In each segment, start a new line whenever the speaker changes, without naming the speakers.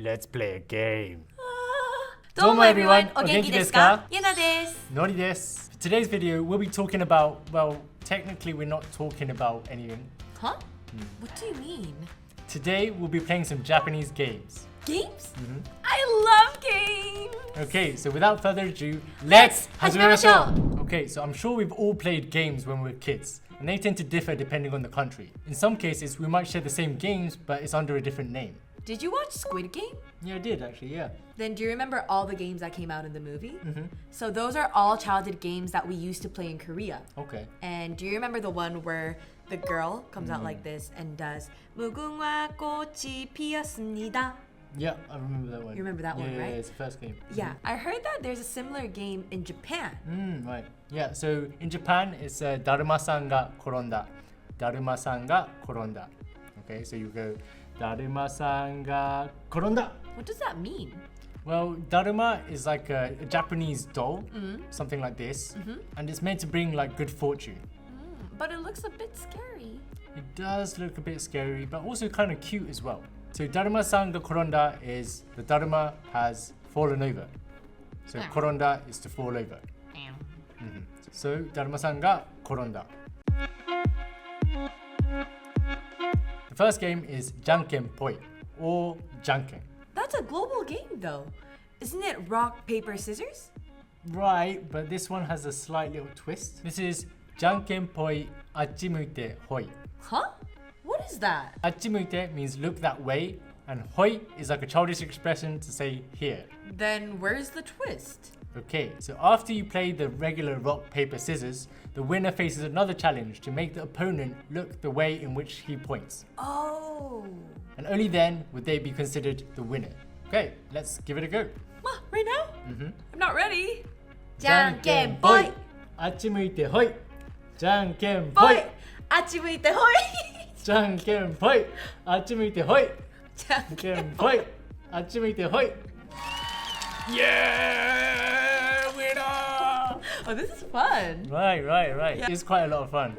Let's play a game.
どうも everyone, お元気ですか? Yena です。
Nori です。Today's video, we'll be talking about, well, technically we're not talking about anything.
Huh? What do you mean?
Today, we'll be playing some Japanese games.
Games? I love games!
Okay, so without further ado, let's
始めましょう!
Okay, so I'm sure we've all played games when we were kids, and they tend to differ depending on the country. In some cases, we might share the same games, but it's under a different name.
Did you watch Squid Game?
Yeah, I did actually, yeah.
Then do you remember all the games that came out in the movie? So those are all childhood games that we used to play in Korea.
Okay.
And do you remember the one where the girl comes out like this and does 무궁화 꽃이 피었습니다?
Yeah, I remember that one.
You remember that one, right?
Yeah, it's the first game.
Yeah, I heard that there's a similar game in Japan.
Right. Yeah, so in Japan, it's Daruma-san ga koronda. Daruma-san ga koronda. Okay, so you go Daruma-san ga koronda.
What does that mean?
Well, Daruma is like a Japanese doll, something like this, and it's meant to bring like good fortune.
But it looks a bit scary.
It does look a bit scary, but also kind of cute as well. So Daruma-san ga koronda is the Daruma has fallen over. So koronda is to fall over. So Daruma-san ga koronda. The first game is Janken Poi or Janken.
That's a global game though. Isn't it rock, paper, scissors?
Right, but this one has a slight little twist. This is Janken Poiあっちむいてほい.
Huh? What is that?
あっちむいて means look that way, and hoi is like a childish expression to say here.
Then where's the twist?
Okay, so after you play the regular rock, paper, scissors, the winner faces another challenge to make the opponent look the way in which he points.
Oh.
And only then would they be considered the winner. Okay, let's give it a go.
Right now? I'm not ready.
じゃんけんぽいあっち向いてほいじゃんけんぽい
あっち向いてほい
じゃんけんぽいあっち向いてほいじゃんけんぽいあっち向いてほい Yeah! Winner!
Oh, this is fun.
Right. Yeah. It's quite a lot of fun.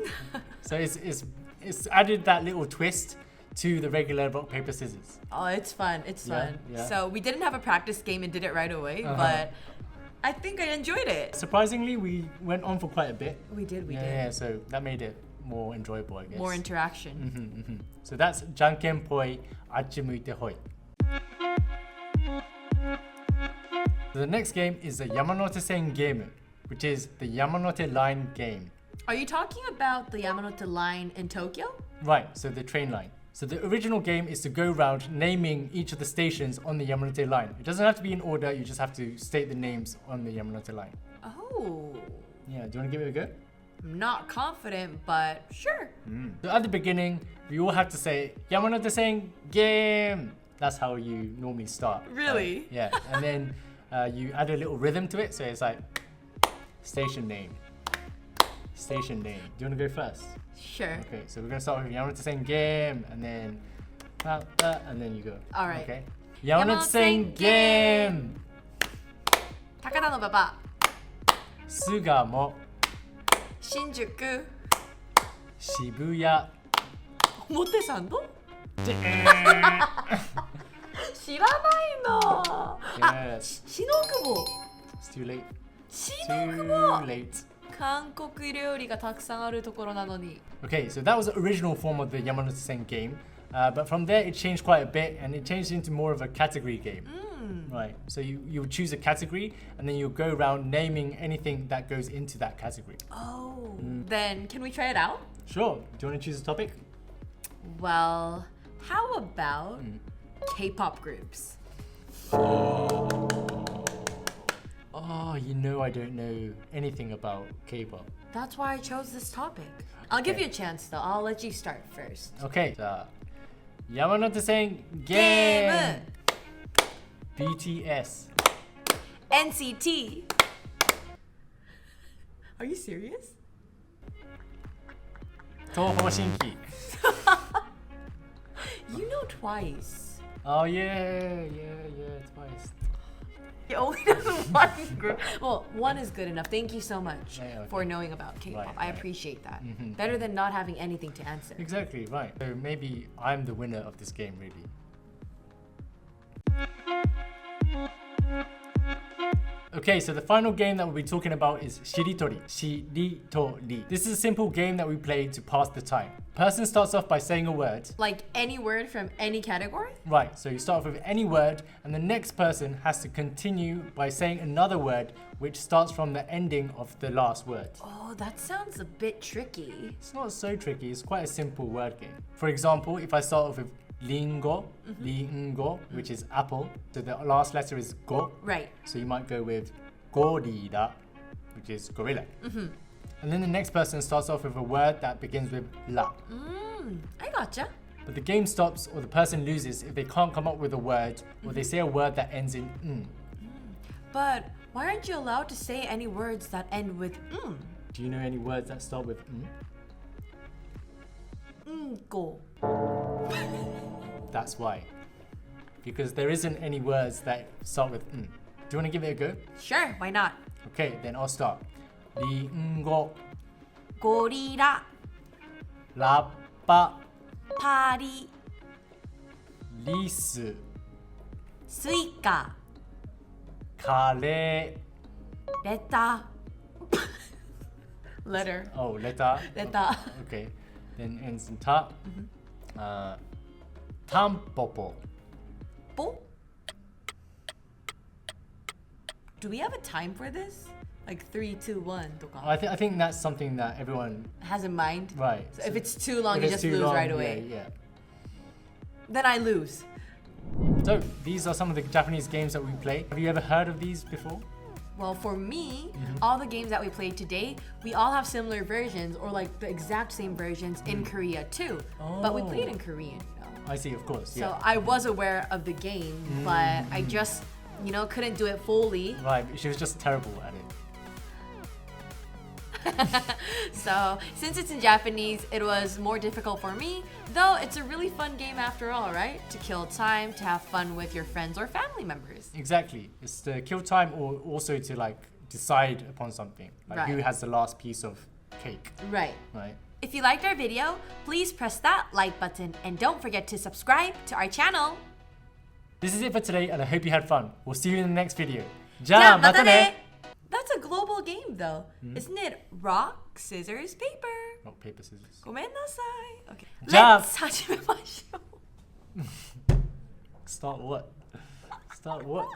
So it's added that little twist to the regular rock, paper, scissors.
Oh, it's fun. It's fun.
Yeah.
So we didn't have a practice game and did it right away, but I think I enjoyed it.
Surprisingly, we went on for quite a bit.
We did.
Yeah, so that made it more enjoyable, I guess.
More interaction.
So that's Janken Poi Achi Muite Hoi. So the next game is the山手線ゲーム, which is the Yamanote line game.
Are you talking about the Yamanote line in Tokyo?
Right, so the train line. So the original game is to go around naming each of the stations on the Yamanote line. It doesn't have to be in order, you just have to state the names on the Yamanote line.
Oh.
Yeah, do you want to give it a go?
I'm not confident, but sure.
So at the beginning, we all have to say Yamanote Sen game. That's how you normally start.
Really?
Yeah, and then you add a little rhythm to it, so it's like station name. Station name. Do you want to go first?
Sure.
Okay, so we're gonna start with Yamanote Sen game, and then and then you go.
All right.
Okay. Yamanote Sen game.
高田馬場
Sugamo.
新宿
Shibuya.
表参道
Yes.
知らないのあ、篠久保
It's too late.
篠久
Too
保
late.
韓国料理がたくさんあるところなのに
Okay, so that was the original form of the Yamanote Sen game, but from there it changed quite a bit and it changed into more of a category game. Right, so you would choose a category and then you go around naming anything that goes into that category.
Oh. Then can we try it out?
Sure, do you want to choose a topic?
Well, how about K-pop groups?
Oh, you know I don't know anything about K-pop.
That's why I chose this topic. I'll give you a chance though. I'll let you start first.
Okay, so Yamanote Sen game. BTS.
NCT. Are you serious?
Toho Shinki.
You know Twice.
Oh yeah, Twice.
You only know one group. Well, one is good enough. Thank you so much for knowing about K-pop.
Right,
I appreciate that. Better than not having anything to answer.
Exactly, right. So maybe I'm the winner of this game, really. Okay, so the final game that we'll be talking about is Shiritori. Shiritori. This is a simple game that we play to pass the time. Person starts off by saying a word.
Like any word from any category?
Right, so you start off with any word, and the next person has to continue by saying another word which starts from the ending of the last word.
Oh, that sounds a bit tricky.
It's not so tricky, it's quite a simple word game. For example, if I start off with lingo, which is apple, so the last letter is go.
Right.
So you might go with gorilla, which is gorilla. And then the next person starts off with a word that begins with la.
I gotcha.
But the game stops or the person loses if they can't come up with a word or they say a word that ends in
But why aren't you allowed to say any words that end with
Do you know any words that start with
Go.
That's why. Because there isn't any words that start with Do you want to give it a go?
Sure, why not?
Okay, then I'll start. Lingo,
Gorilla,
lappa,
party,
risu,
suika,
kare.
letter. Letter.
Oh, letter.
Letter.
Okay. Then ends in ta. Tampopo.
Po? Do we have a time for this? Like 3, 2, 1 toka.
I think that's something that everyone
Has in mind?
right.
So if it's too long,
if
you
it's
just
too
lose
long,
right away.
Yeah.
Then I lose.
So these are some of the Japanese games that we play. Have you ever heard of these before?
Well, for me, all the games that we played today, we all have similar versions or like the exact same versions in Korea too. But we played in Korean, you know.
I see, of course.
So
Yeah.
I was aware of the game, but I just, couldn't do it fully.
Right. She was just terrible at it.
So since it's in Japanese, it was more difficult for me, though it's a really fun game after all, right? To kill time, to have fun with your friends or family members.
Exactly. It's to kill time or also to like decide upon something. Like who
Right.
has the last piece of cake.
Right.
Right.
If you liked our video, please press that like button and don't forget to subscribe to our channel.
This is it for today, and I hope you had fun. We'll see you in the next video.
Yeah,
Ja, mata ne!
That's a global game though. Isn't it rock, scissors, paper?
Rock, paper, scissors.
ごめんなさい. Okay.
じゃあ
Let's 始めましょう.
Start what? Start what?